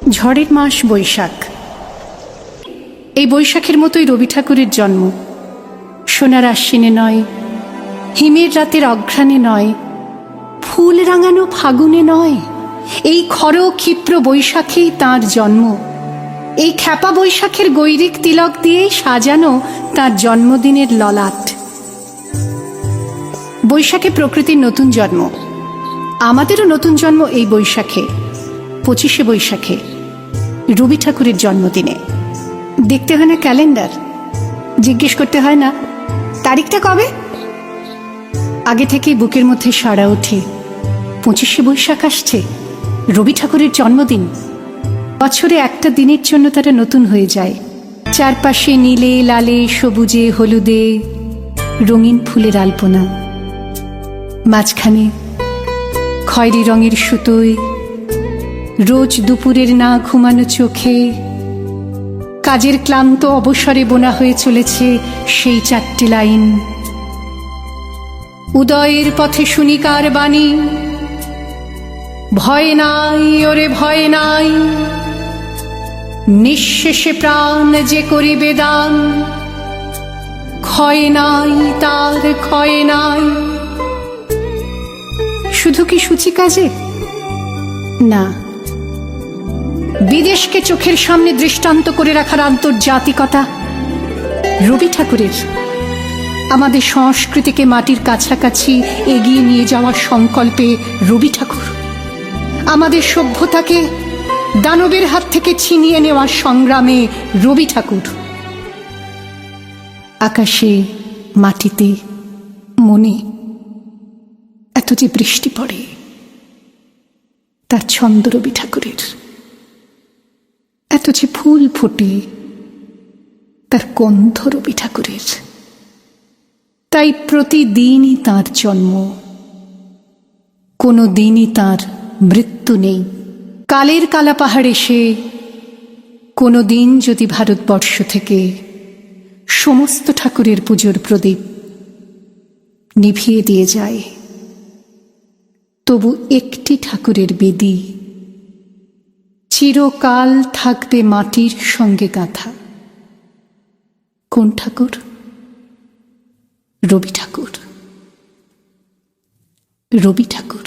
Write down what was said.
ঝড়ের মাস বৈশাখ। এই বৈশাখের মতোই রবি ঠাকুরের জন্ম। সোনার আশ্বিনে নয়, হিমের রাতের অঘ্রাণে নয়, ফুল রাঙানো ফাগুনে নয়, এই খর ক্ষিপ্র বৈশাখেই তাঁর জন্ম। এই খ্যাপা বৈশাখের গৈরিক তিলক দিয়েই সাজানো তাঁর জন্মদিনের ললাট। বৈশাখে প্রকৃতির নতুন জন্ম, আমাদেরও নতুন জন্ম এই বৈশাখে, 25শে বৈশাখে, রবি ঠাকুরের জন্মদিনে। দেখতে হয় না ক্যালেন্ডার, জিজ্ঞেস করতে হয় না তারিখটা কবে। আগে থেকেই বুকের মধ্যে সাড়া ওঠে, 25শে বৈশাখ আসছে, রবি ঠাকুরের জন্মদিন। বছরে একটা দিনের জন্য তারা নতুন হয়ে যায়। চারপাশে নীলে লালে সবুজে হলুদে রঙিন ফুলের আলপনা, মাঝখানে খয়েরি রঙের সুতোয় রোজ দুপুরের না ঘুমানো চোখে কাজের ক্লান্ত অবসরে বোনা হয়ে চলেছে সেই 4টে লাইন। উদয়ের পথে শুনিকার বাণী, ভয় নাই ওরে ভয় নাই, নিঃশেষে প্রাণ যে করিবে দান, ক্ষয় নাই তার ক্ষয় নাই। শুধু কি সূচি কাজে? না, বিদেশকে চোখের সামনে দৃষ্টান্ত করে রাখার আন্তর্জাতিকতা রবি ঠাকুরের। আমাদের সংস্কৃতিকে মাটির কাছাকাছি এগিয়ে নিয়ে যাওয়ার সংকল্পে রবি ঠাকুর। আমাদের সভ্যতাকে দানবের হাত থেকে ছিনিয়ে নেওয়ার সংগ্রামে রবি ঠাকুর। আকাশে, মাটিতে, মনে এত যে বৃষ্টি পড়ে, তার ছন্দ রবি ঠাকুরের। এত যে ফুল ফোটে, তার গন্ধ রবি ঠাকুরের। তাই প্রতিদিনই তাঁর জন্ম, কোনো দিনই তাঁর মৃত্যু নেই। কালের কালা পাহাড় এসে কোনো দিন যদি ভারতবর্ষ থেকে সমস্ত ঠাকুরের পুজোর প্রদীপ নিভিয়ে দিয়ে যায়, তবু একটি ঠাকুরের বেদি চিরকাল থাকবে মাটির সঙ্গে গাঁথা। কোন ঠাকুর? রবি ঠাকুর। রবি ঠাকুর।